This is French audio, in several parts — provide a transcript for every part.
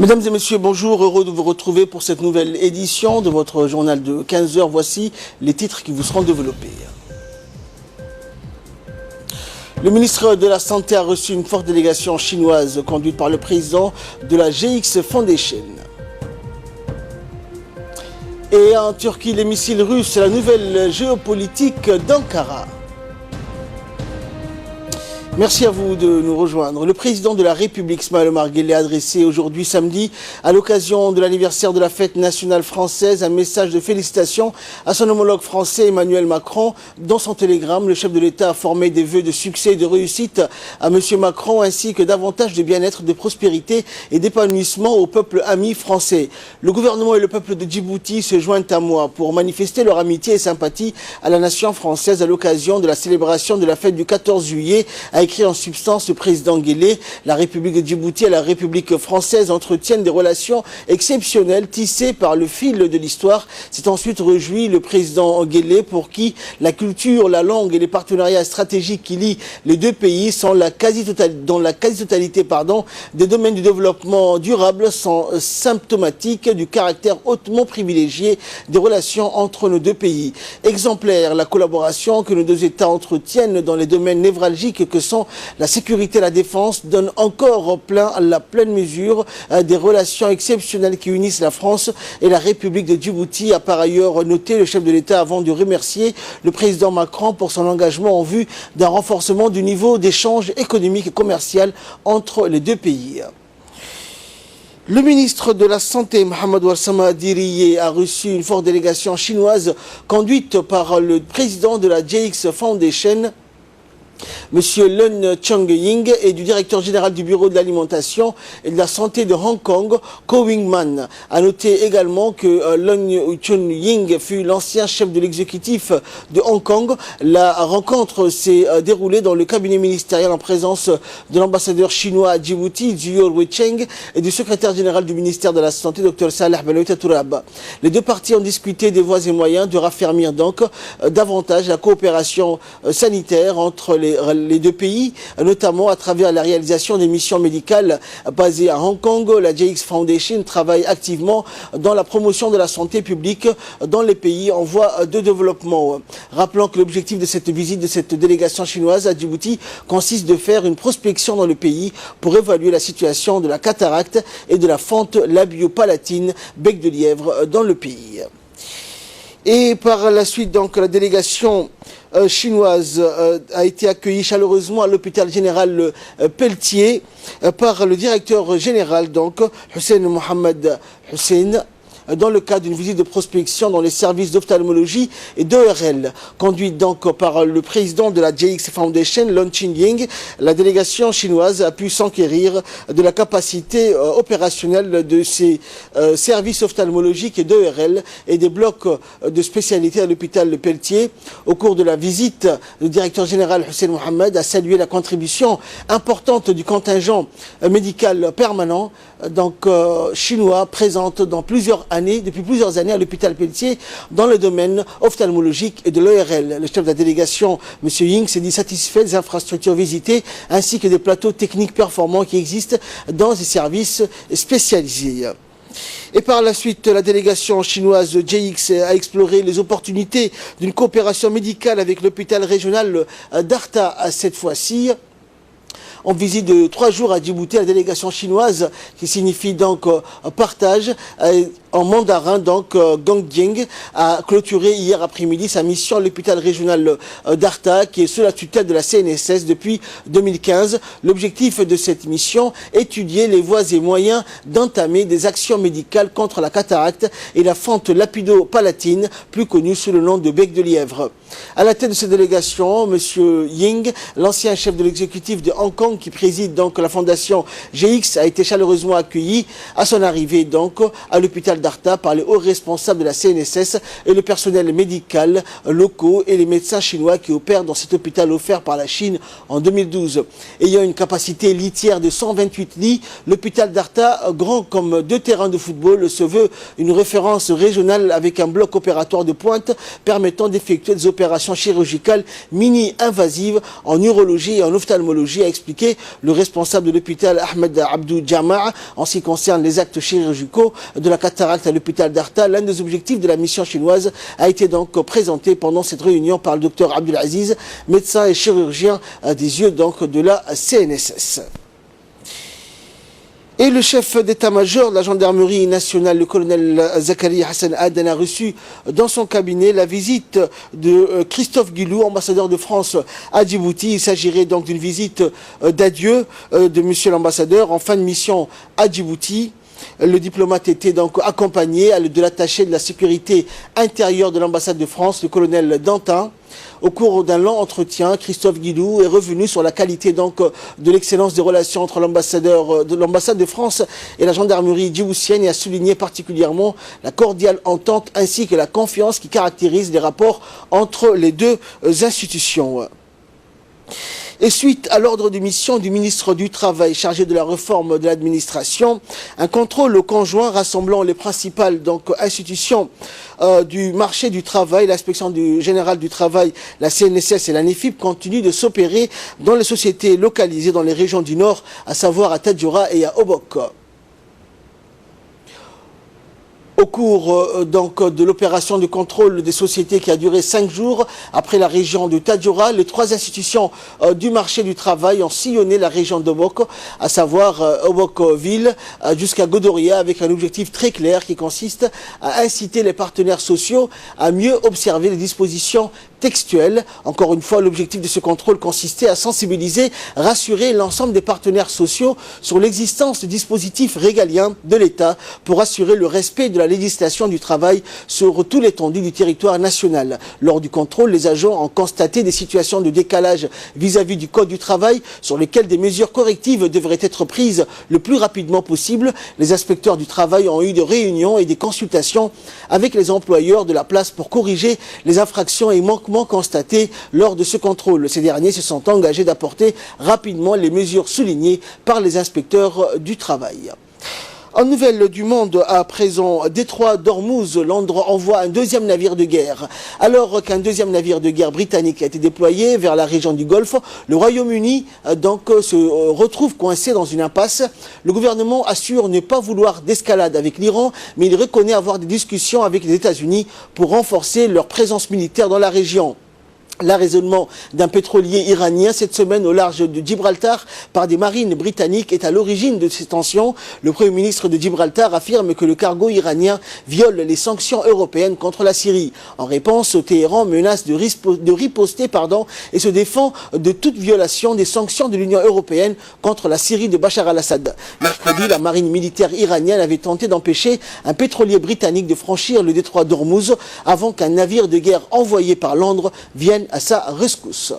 Mesdames et messieurs, bonjour, heureux de vous retrouver pour cette nouvelle édition de votre journal de 15 heures. Voici les titres qui vous seront développés. Le ministre de la Santé a reçu une forte délégation chinoise conduite par le président de la GX Foundation. Et en Turquie, les missiles russes, la nouvelle géopolitique d'Ankara. Merci à vous de nous rejoindre. Le président de la République, Ismaël Omar Guelleh, a adressé aujourd'hui samedi, à l'occasion de l'anniversaire de la fête nationale française, un message de félicitations à son homologue français Emmanuel Macron. Dans son télégramme, le chef de l'État a formé des vœux de succès et de réussite à M. Macron, ainsi que davantage de bien-être, de prospérité et d'épanouissement au peuple ami français. Le gouvernement et le peuple de Djibouti se joignent à moi pour manifester leur amitié et sympathie à la nation française à l'occasion de la célébration de la fête du 14 juillet, a écrit en substance le président Guelleh. La République de Djibouti et la République française entretiennent des relations exceptionnelles tissées par le fil de l'histoire. C'est ensuite réjoui le président Guelleh, pour qui la culture, la langue et les partenariats stratégiques qui lient les deux pays sont dans la quasi-totalité des domaines du développement durable sont symptomatiques du caractère hautement privilégié des relations entre nos deux pays. Exemplaire, la collaboration que nos deux États entretiennent dans les domaines névralgiques que sont la sécurité et la défense donne encore la pleine mesure des relations exceptionnelles qui unissent la France et la République de Djibouti, a par ailleurs noté le chef de l'État avant de remercier le président Macron pour son engagement en vue d'un renforcement du niveau d'échange économique et commercial entre les deux pays. Le ministre de la Santé, Mohamed Ouassama Diriye, a reçu une forte délégation chinoise conduite par le président de la JX Foundation, Monsieur Lun Chongying, et du directeur général du bureau de l'alimentation et de la santé de Hong Kong, Ko Wing-man. A noté également que Lun Chongying fut l'ancien chef de l'exécutif de Hong Kong. La rencontre s'est déroulée dans le cabinet ministériel en présence de l'ambassadeur chinois à Djibouti, Zhuo Weicheng, et du secrétaire général du ministère de la Santé, Dr Salah Benoît Tourab. Les deux parties ont discuté des voies et moyens de raffermir donc davantage la coopération sanitaire entre les deux pays, notamment à travers la réalisation des missions médicales basées à Hong Kong. La JX Foundation travaille activement dans la promotion de la santé publique dans les pays en voie de développement. Rappelons que l'objectif de cette visite de cette délégation chinoise à Djibouti consiste de faire une prospection dans le pays pour évaluer la situation de la cataracte et de la fente labio-palatine bec de lièvre dans le pays. Et par la suite, donc, la délégation chinoise a été accueillie chaleureusement à l'hôpital général Pelletier par le directeur général, donc, Hussein Mohamed Hussein, dans le cadre d'une visite de prospection dans les services d'ophtalmologie et d'ERL. Conduite donc par le président de la JX Foundation, Lun Chongying, la délégation chinoise a pu s'enquérir de la capacité opérationnelle de ces services ophtalmologiques et d'ERL et des blocs de spécialité à l'hôpital de Pelletier. Au cours de la visite, le directeur général Hussein Mohamed a salué la contribution importante du contingent médical permanent chinois présente depuis plusieurs années à l'hôpital Pelletier dans le domaine ophtalmologique et de l'ERL. Le chef de la délégation, M. Ying, s'est dit satisfait des infrastructures visitées ainsi que des plateaux techniques performants qui existent dans ces services spécialisés. Et par la suite, la délégation chinoise JX a exploré les opportunités d'une coopération médicale avec l'hôpital régional d'Arta cette fois-ci. En visite de 3 jours à Djibouti, la délégation chinoise, qui signifie donc partage, en mandarin, donc Gongjing, a clôturé hier après-midi sa mission à l'hôpital régional d'Arta, qui est sous la tutelle de la CNSS depuis 2015. L'objectif de cette mission, étudier les voies et moyens d'entamer des actions médicales contre la cataracte et la fente lapido-palatine, plus connue sous le nom de bec de lièvre. À la tête de cette délégation, M. Ying, l'ancien chef de l'exécutif de Hong Kong, qui préside donc la fondation GX, a été chaleureusement accueilli à son arrivée donc à l'hôpital d'Arta par les hauts responsables de la CNSS et le personnel médical locaux et les médecins chinois qui opèrent dans cet hôpital offert par la Chine en 2012. Ayant une capacité litière de 128 lits, l'hôpital d'Arta, grand comme 2 terrains de football, se veut une référence régionale avec un bloc opératoire de pointe permettant d'effectuer des opérations opération chirurgicale mini-invasive en urologie et en ophtalmologie, a expliqué le responsable de l'hôpital Ahmed Abdou Jama'. En ce qui concerne les actes chirurgicaux de la cataracte à l'hôpital d'Arta, l'un des objectifs de la mission chinoise a été donc présenté pendant cette réunion par le docteur Abdelaziz, médecin et chirurgien des yeux donc de la CNSS. Et le chef d'état-major de la gendarmerie nationale, le colonel Zakari Hassan Aden, a reçu dans son cabinet la visite de Christophe Guilou, ambassadeur de France à Djibouti. Il s'agirait donc d'une visite d'adieu de monsieur l'ambassadeur en fin de mission à Djibouti. Le diplomate était donc accompagné de l'attaché de la sécurité intérieure de l'ambassade de France, le colonel Dantin. Au cours d'un long entretien, Christophe Guilou est revenu sur la qualité donc de l'excellence des relations entre l'ambassade de France et la gendarmerie djiboutienne et a souligné particulièrement la cordiale entente ainsi que la confiance qui caractérise les rapports entre les deux institutions. Et suite à l'ordre de mission du ministre du Travail chargé de la réforme de l'administration, un contrôle conjoint rassemblant les principales institutions du marché du travail, l'inspection générale du travail, la CNSS et la NEFIP continue de s'opérer dans les sociétés localisées dans les régions du Nord, à savoir à Tadjoura et à Obok. Au cours de l'opération de contrôle des sociétés qui a duré 5 jours, après la région de Tadjoura, les 3 institutions du marché du travail ont sillonné la région d'Obok, à savoir Obok-Ville jusqu'à Godoria, avec un objectif très clair qui consiste à inciter les partenaires sociaux à mieux observer les dispositions textuelles. Encore une fois, l'objectif de ce contrôle consistait à sensibiliser, rassurer l'ensemble des partenaires sociaux sur l'existence de dispositifs régaliens de l'État pour assurer le respect de la législation du travail sur tout l'étendue du territoire national. Lors du contrôle, les agents ont constaté des situations de décalage vis-à-vis du Code du travail sur lesquelles des mesures correctives devraient être prises le plus rapidement possible. Les inspecteurs du travail ont eu des réunions et des consultations avec les employeurs de la place pour corriger les infractions et manquements constatés lors de ce contrôle. Ces derniers se sont engagés d'apporter rapidement les mesures soulignées par les inspecteurs du travail. En nouvelle du monde, à présent, Détroit d'Ormuz, Londres envoie un deuxième navire de guerre. Alors qu'un deuxième navire de guerre britannique a été déployé vers la région du Golfe, le Royaume-Uni se retrouve coincé dans une impasse. Le gouvernement assure ne pas vouloir d'escalade avec l'Iran, mais il reconnaît avoir des discussions avec les États-Unis pour renforcer leur présence militaire dans la région. L'arraisonnement d'un pétrolier iranien cette semaine au large de Gibraltar par des marines britanniques est à l'origine de ces tensions. Le Premier ministre de Gibraltar affirme que le cargo iranien viole les sanctions européennes contre la Syrie. En réponse, Téhéran menace de riposter et se défend de toute violation des sanctions de l'Union européenne contre la Syrie de Bachar al-Assad. Mercredi, la marine militaire iranienne avait tenté d'empêcher un pétrolier britannique de franchir le détroit d'Ormuz avant qu'un navire de guerre envoyé par Londres vienne à sa rescousse.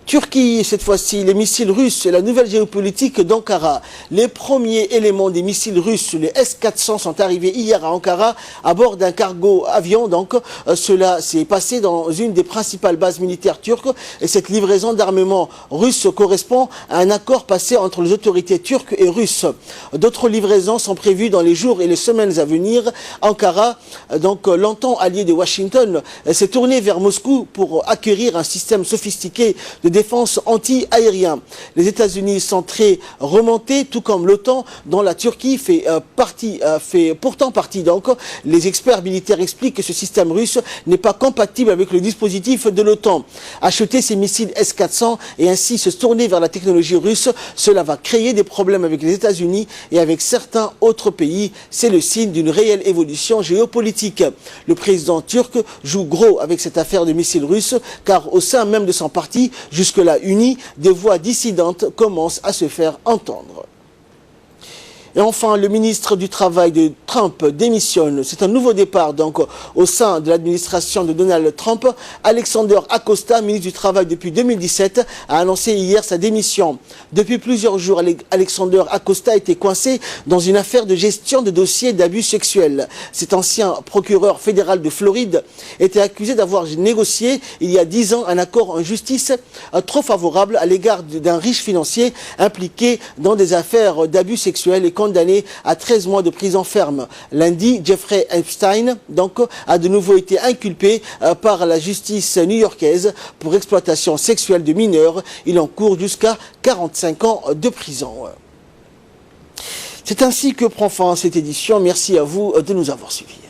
Turquie, cette fois-ci, les missiles russes et la nouvelle géopolitique d'Ankara. Les premiers éléments des missiles russes, les S-400, sont arrivés hier à Ankara à bord d'un cargo avion. Cela s'est passé dans une des principales bases militaires turques et cette livraison d'armement russe correspond à un accord passé entre les autorités turques et russes. D'autres livraisons sont prévues dans les jours et les semaines à venir. Ankara, longtemps allié de Washington, s'est tourné vers Moscou pour acquérir un système sophistiqué de défense anti-aérien. Les États-Unis sont très remontés, tout comme l'OTAN, dont la Turquie fait pourtant partie. Les experts militaires expliquent que ce système russe n'est pas compatible avec le dispositif de l'OTAN. Acheter ces missiles S-400 et ainsi se tourner vers la technologie russe, cela va créer des problèmes avec les États-Unis et avec certains autres pays. C'est le signe d'une réelle évolution géopolitique. Le président turc joue gros avec cette affaire de missiles russes, car au sein même de son parti, jusque-là uni, des voix dissidentes commencent à se faire entendre. Et enfin, le ministre du Travail de Trump démissionne. C'est un nouveau départ au sein de l'administration de Donald Trump. Alexander Acosta, ministre du Travail depuis 2017, a annoncé hier sa démission. Depuis plusieurs jours, Alexander Acosta était coincé dans une affaire de gestion de dossiers d'abus sexuels. Cet ancien procureur fédéral de Floride était accusé d'avoir négocié il y a 10 ans un accord en justice trop favorable à l'égard d'un riche financier impliqué dans des affaires d'abus sexuels et condamné à 13 mois de prison ferme. drame. Lundi, Jeffrey Epstein a de nouveau été inculpé par la justice new-yorkaise pour exploitation sexuelle de mineurs. Il encourt jusqu'à 45 ans de prison. C'est ainsi que prend fin cette édition. Merci à vous de nous avoir suivis.